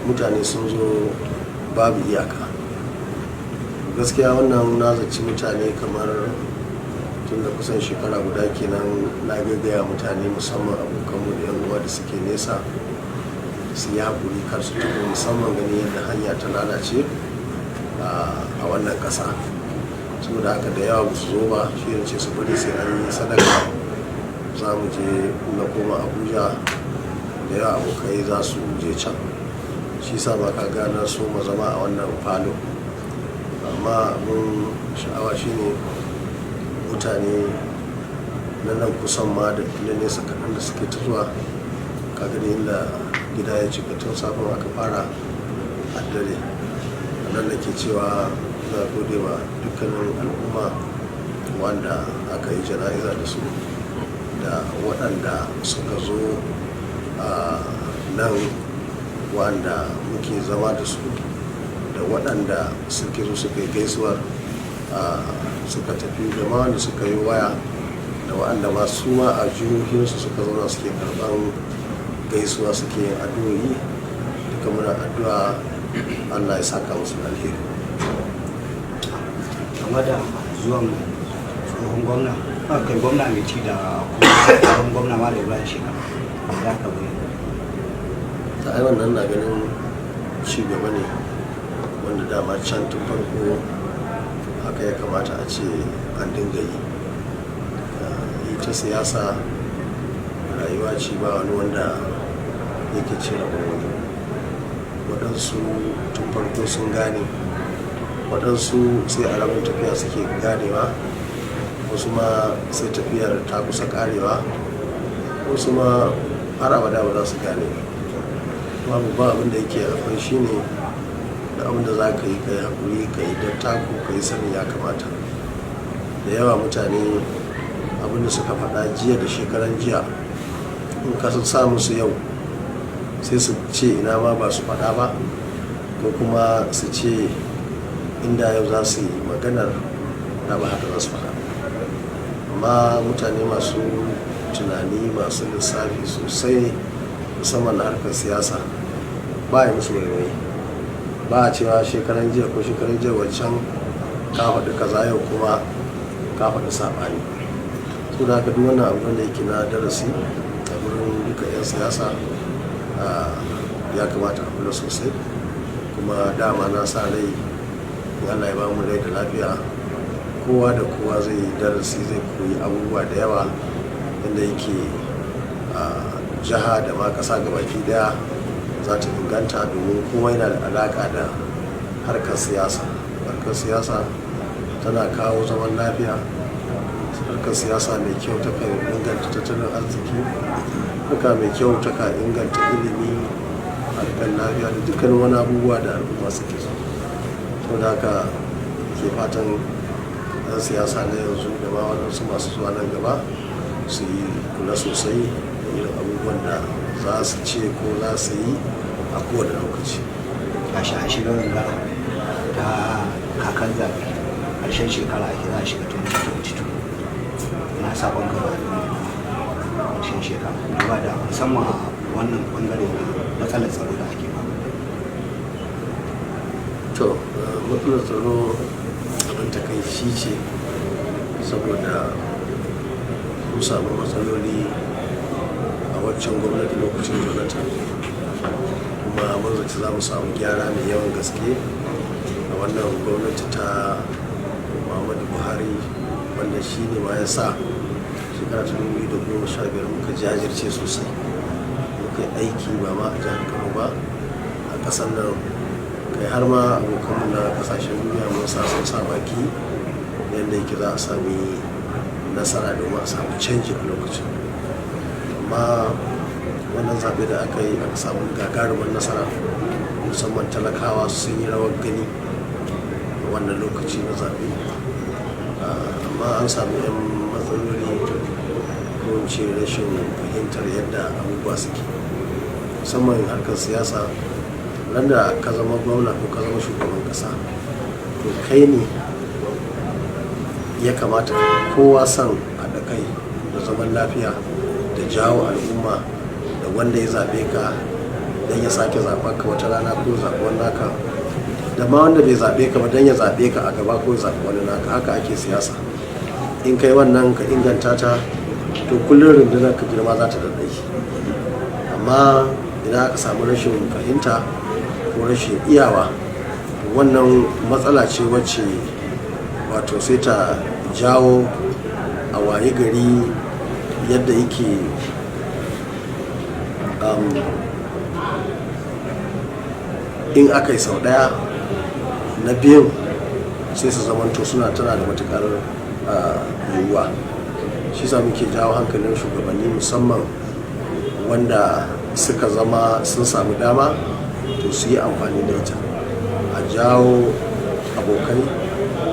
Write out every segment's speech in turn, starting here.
mutane sun zo babu iyaka. Gaskiya wannan na zaci mutane kamar tun da kusan shekara guda kenan na gaggaya mutane musamman abokanmu da yan uwa da suke nesa su yi haƙuri kar su tafi, musamman gani yadda hanya ta lalace a wannan ƙasa. Saboda haka da yawa ba su zo ba, shi ne ce su bari sai an yi sadaka za mu je na koma Abuja, da yawa abokai za su je can. Shi sa ba ka gana so ma zama a wannan falo, amma abin sha'awa shine mutane na nan kusan ma da nesa kaɗan da suke ta zuwa. Kaga da inda gida ya cika tun safin aka fara a dare. Nan da ke cewa na gode wa dukkanin al'umma wanda aka yi jana'iza da su, da waɗanda suka zo a nan wanda muke zama da su, da waɗanda suke zo suka yi gaisuwar suka tafi, da ma wanda suka yi waya, da waɗanda masu ma a jihohinsu suka zauna suke karɓan gaisuwa, suke yin addu'o'i. Duka muna addu'a Allah ya saka musu alheri. Game da zuwan tsohon gwamna, kai gwamna mai ci da kuma gwamna ma da Ibrahim shekara za ka bai ta ai wannan na ganin ci gaba ne wanda dama can tun farko haka ya kamata a ce an dinga yi. Ita siyasa rayuwa ce, ba wani wanda yake cin rabon wani. Waɗansu tun farko sun gane, waɗansu sai a rabin tafiya suke ganewa, wasu ma sai tafiyar ta kusa karewa, wasu ma har abada ba za su gane. Babu ba abin da yake akwai shine da abin da za ka yi kai haƙuri, ka yi dattako, ka yi sanin ya kamata. Da yawa mutane abin da suka faɗa jiya da shekaran jiya in ka sa musu yau sai su ce ina ma ba su faɗa ba, ko kuma su ce inda yau za su yi maganar da ba haka za su faɗa. Amma mutane masu tunani, masu lissafi sosai, musamman na harkar siyasa, ba yi musu waiwai. Ba a cewa shekaran jiya ko shekaran jiya wancan ka faɗi kaza, yau kuma ka faɗi saɓani. So da haka duk wannan abu da yake na darasi a wurin duka 'yan siyasa ya kamata a kula sosai. Kuma dama na sa rai Allah ya ba mu rai da lafiya, kowa da kowa zai yi darasi, zai koyi abubuwa da yawa inda yake jiha da ma ƙasa gabaki daya za ta inganta, domin kowa yana da alaƙa da harkar siyasa. Harkar siyasa tana kawo zaman lafiya, harkar siyasa mai kyau ta kan inganta tattalin arziki, harka mai kyau ta kan inganta ilimi, harkar lafiya da dukkanin wani abubuwa da al'umma suke so. Saboda haka ke fatan 'yan siyasa na yanzu da ma waɗansu masu zuwa nan gaba su yi kula sosai da irin abubuwan da za su ce ko za su yi a kowane lokaci. gashi an shiga rangara ta kakan zaɓe ƙarshen shekara ake za a shiga 2022 na sabon gaba ƙarshen shekara, duba da musamman a wannan ɓangare na matsalar tsaro da ake ba. To matsalar tsaro abin takaici ce, saboda mun samu matsaloli a waccan gwamnati lokacin Jonathan, kuma mun zaci za mu samu gyara mai yawan gaske a wannan gwamnati ta Muhammadu Buhari, wanda shi ne ma ya sa shekara ta 2015 muka jajirce sosai, muka yi aiki ba ma a jihar Kano ba, a ƙasar nan, kai har ma abokanmu na ƙasashen duniya mun sa sun sa baki yadda yake za a sami nasara domin a samu canji a lokacin. Amma wannan zaɓe da aka yi aka samu gagarumar nasara, musamman talakawa sun yi rawar gani a wannan lokaci na zaɓe. Amma an samu 'yan matsaloli ko ce rashin fahimtar yadda abubuwa suke, musamman harkar siyasa. Nan da ka zama gwamna ko ka zama shugaban ƙasa, to kai ne ya kamata kowa son haɗa kai da zaman lafiya, da jawo al'umma, da wanda ya zaɓe ka don ya sake zaɓar ka wata rana ko zaɓuwar naka, da ma wanda bai zaɓe ka ba don ya zaɓe ka a gaba ko zaɓi wani naka. Haka ake siyasa. In kai wannan ka inganta ta, to kullum rundunar ka girma za ta daɗai. Amma idan aka samu rashin fahimta ko rashin iyawa, wannan matsala ce wacce wato sai ta jawo a waye gari yadda yake in aka yi sau ɗaya, na biyun sai su zamanto tana da matukar yiwuwa. Shi sa muke jawo hankalin shugabanni, musamman wanda suka zama sun samu dama, to su yi amfani da ita. A jawo abokai,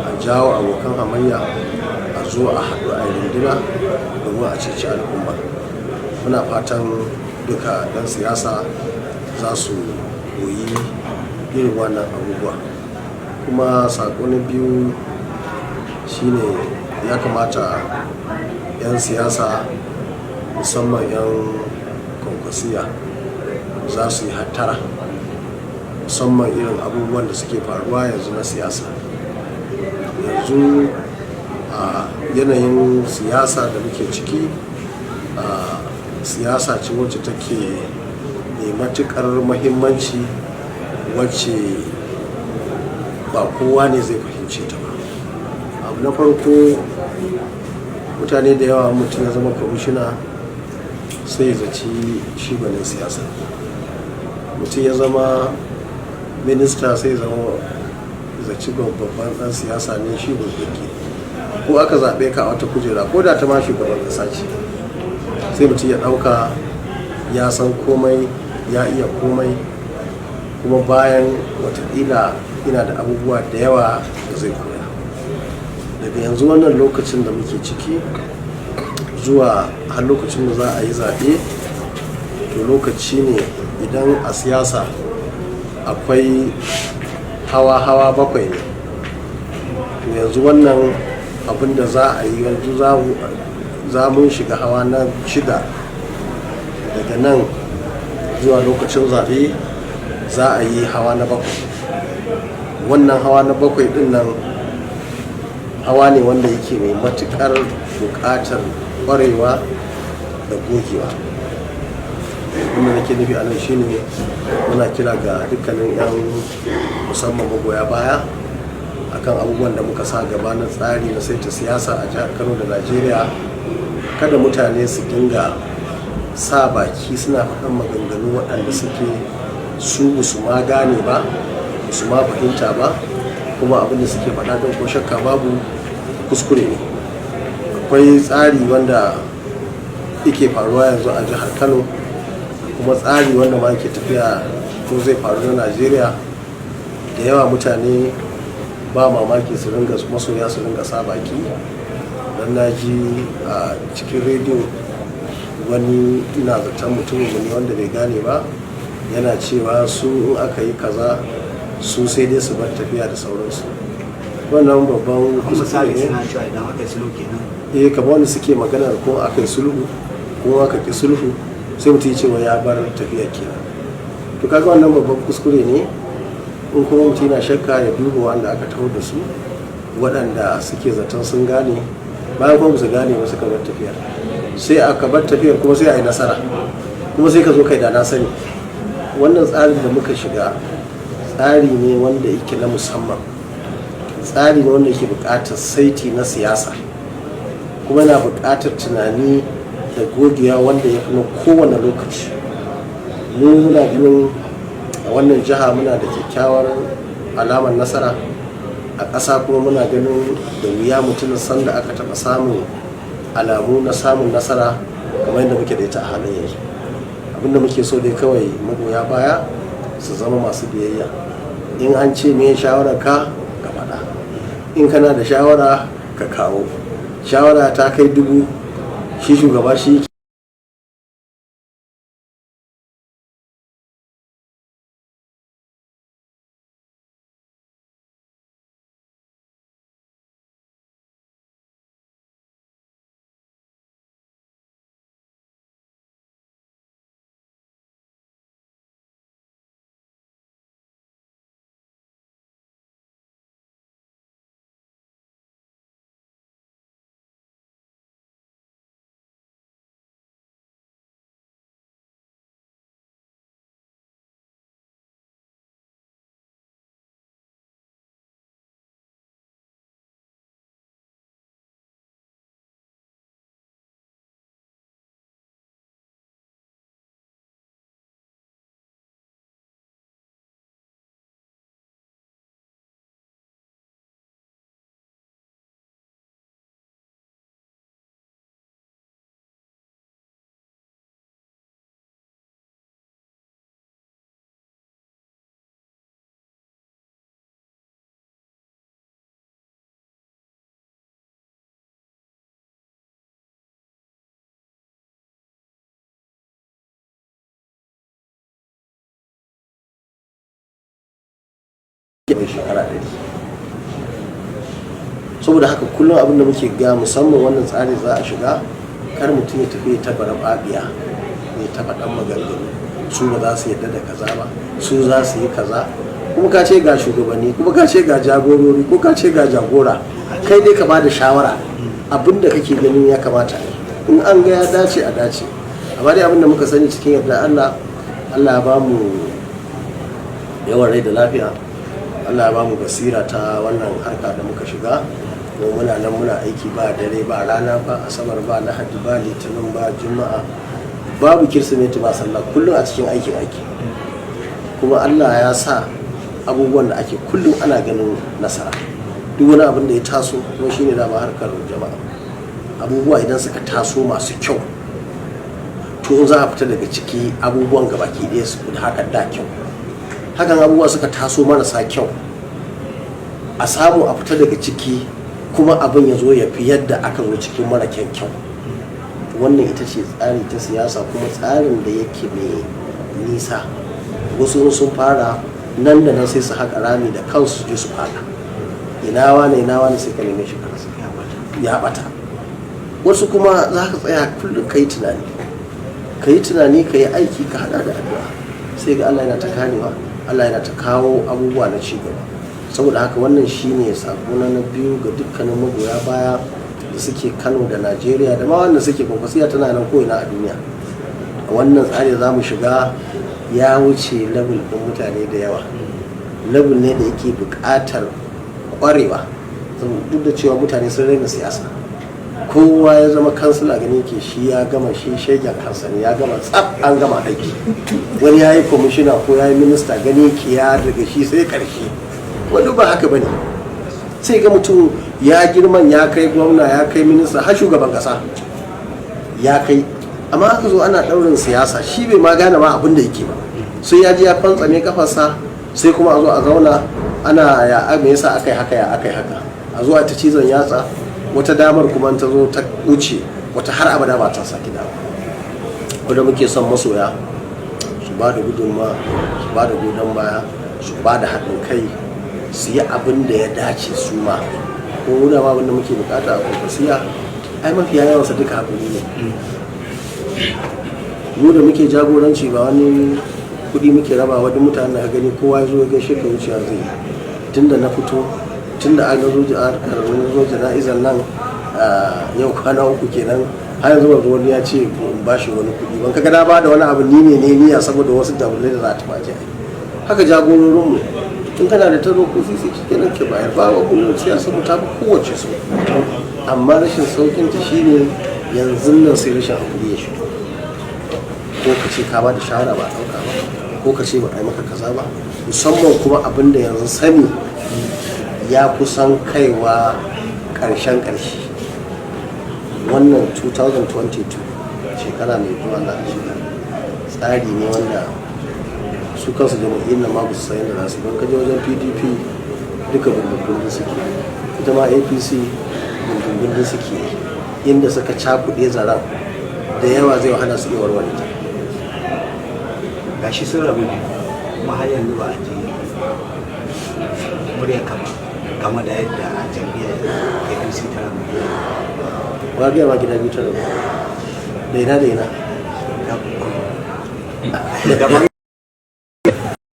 a jawo abokan hamayya, a zo a haɗu a runduna domin a ceci al'umma. Muna fatan duka ɗan siyasa za su koyi irin wannan abubuwa. Kuma saƙo na biyu shine ya kamata 'yan siyasa, musamman 'yan kwankwasiya, za su yi hattara, musamman irin abubuwan da suke faruwa yanzu na siyasa. Yanzu a yanayin siyasa da muke ciki, siyasa ce wacce take mai matuƙar muhimmanci, wacce ba kowa ne zai fahimce ta ba. Abu na farko, mutane da yawa mutum ya zama kwamishina sai ya zaci shi gwanin siyasa. Mutum ya zama minista sai ya zama zaci babban ɗan siyasa ne, shi gwaggwaki. Ko aka zaɓe ka a wata kujera, ko da ta ma shugaban ƙasa ce, sai mutum ya ɗauka ya san komai, ya iya komai, kuma bayan watakila yana da abubuwa da yawa da zai koya. Daga yanzu wannan lokacin da muke ciki zuwa har lokacin da za a yi zaɓe, to lokaci ne idan a siyasa akwai hawa bakwai ne. To yanzu wannan abin da za a yi yanzu, za mun shiga hawa na 6. Daga nan zuwa lokacin zaɓe za a yi hawa na 7. Wannan hawa na 7 din nan hawa ne wanda yake mai matuƙar buƙatar ƙwarewa da gogewa. Wanda nake nufi a nan shine muna kira ga dukkanin 'yan musamman magoya baya akan abubuwan da muka sa gaba na tsari na saita siyasa a jihar Kano da Najeriya. Kada mutane su dinga sa baki suna faɗan maganganu waɗanda suke su ma gane ba, su ma fahimta ba, kuma abin da suke faɗa don ko shakka babu kuskure ne. Akwai tsari wanda yake faruwa yanzu a jihar Kano, kuma tsari wanda ma yake tafiya ko zai faru na Najeriya. Da yawa mutane ba mamaki su ringa masoya su ringa sa baki. Dan na ji a cikin rediyo wani, ina zaton mutumin ne wanda bai gane ba, yana cewa su in aka yi kaza su sai dai su bar tafiya da sauransu. Wannan babban kuskure ne. Kamar wanda suke maganar ko aka yi sulhu ko aka ki sulhu, sai mutum cewa ya bar tafiya kenan. To kaga wannan babban kuskure ne. In kuma mutum yana shakka, ya duba wanda aka taho da su, waɗanda suke zaton sun gane, bayan kuma su gane ba suka bar tafiyar. Sai aka bar tafiyar kuma sai a yi nasara, kuma sai ka zo kai da na sani. Wannan tsarin da muka shiga tsari ne wanda yake na musamman, tsari ne wanda yake buƙatar saiti na siyasa, kuma yana buƙatar tunani da gogewa wanda ya fi na kowane lokaci. Mu muna ganin a wannan jiha muna da kyakkyawar alamar nasara a ƙasa, kuma muna ganin da wuya mutum sanda aka taɓa samun alamu na samun nasara kamar yadda muke da ita a halin yanzu. Abinda muke so dai kawai magoya baya su zama masu biyayya. In an ce me shawarar ka faɗa, in kana da shawara ka kawo. Shawara ta kai 1000, shi shugaba shi bai shekara 100. saboda haka kullum abin da muke ga musamman wannan tsari za a shiga, kar mutum ya tafi ta bara babiya ya taɓa ɗan maganganu, su ba za su yadda da kaza ba, su za su yi kaza, kuma ka ce ga shugabanni, kuma ka ce ga jagorori, ko ka ce ga jagora, kai dai ka bada shawara abin da kake ganin ya kamata in an ga ya dace a dace. amma dai abin da muka sani cikin yadda Allah ya ba mu yawan rai da lafiya, Allah ya ba mu basira ta wannan harka da muka shiga, kuma muna nan muna aiki ba dare ba rana ba asabar ba lahadi ba litinin ba juma'a, babu kirsimeti ba sallah, kullum a cikin aiki kuma Allah ya sa abubuwan da ake kullum ana ganin nasara. duk wani abin da ya taso kuma shine dama harkar jama'a, abubuwa idan suka taso masu kyau to za a fita daga ciki abubuwan gabaki ɗaya su da hakan da kyau. hakan abubuwa suka taso marasa kyau a samu a fita daga ciki kuma abin ya zo ya fi yadda aka zo cikin mara kyau. wannan ita ce tsari ta siyasa, kuma tsarin da yake mai nisa. wasu sun fara nan da nan sai su haƙa rami da kansu je su fada, ina wane sai ka neme shi kansa ya bata. wasu kuma za ka tsaya kullum ka yi tunani ka yi aiki, ka hada da addu'a, sai ga Allah yana ta karewa, Allah yana ta kawo abubuwa na cigaba. saboda haka wannan shine sakona na biyu ga dukkanin magoya baya da suke Kano da Najeriya da ma wanda suke kwankwasiya tana nan ko'ina a duniya. a wannan tsari za mu shiga ya wuce level ɗin mutane da yawa, level ne da yake buƙatar ƙwarewa, duk da cewa mutane sun raina siyasa, kowa ya zama kansila gani ke shi ya gama, shi shegen kansa ne ya gama tsaf, an gama aiki. wani ya yi kwamishina ko ya yi minista gani ke ya daga shi sai ƙarshe, wani ba haka bane. sai ga mutum ya girman ya kai gwamna, ya kai minista, har shugaban ƙasa ya kai, amma aka zo ana ɗaurin siyasa shi bai ma gane ma abin da yake ba, sai ya ji ya fantsame kafarsa, sai kuma a zo a zauna ana ya me yasa akai haka ya akai haka, a zo a ta cizon yatsa, wata damar kuma ta zo ta wuce, wata har abada ba ta saki dawo. wanda muke son masoya su ba da gudunma, su ba da godon baya, su ba da haɗin kai, su yi abin da ya dace su ma. ko muna ma abin da muke bukata a kwankwasiya ai mafiya yawansa duka haƙuri ne. mu da muke jagoranci ba wani kuɗi muke raba wa duk mutanen da gani kowa ya zo ya gaishe ka wuciya zai yi. tunda na fito, tunda an zo jana'izar nan yau kwana 3 kenan, har yanzu wanzu wani ya ce in ba shi wani kuɗi, ban kaga na ba da wani abu ni ne niyya saboda wasu dabulai da za ta baje. haka jagororinmu, in kana da taro ko sisi kenan ke bayar, ba wa kullum siyasa mu ta fi kowace so, amma rashin saukin ta shine yanzu nan sai rashin hakuri ya shigo. ko ka ce ka ba da shawara ba ɗauka ba, ko ka ce ba a yi maka kaza ba, musamman kuma abin da yanzu sani ya kusan kaiwa ƙarshen ƙarshe. wannan 2022 shekara mai zuwa na shiga tsari ne wanda su kansu jam'iyyar na ma ba su sayan da nasu, don kaje wajen PDP duka bindin suke, ita ma APC bindin suke, inda suka cakuɗe zaren da yawa zai wahala su iya warware ta. gashi sun rabu kuma har yanzu ba a ji murya kama da yadda jam'iyyar APC ta rabu. ba ga ma gida biyu ta rabu, da ina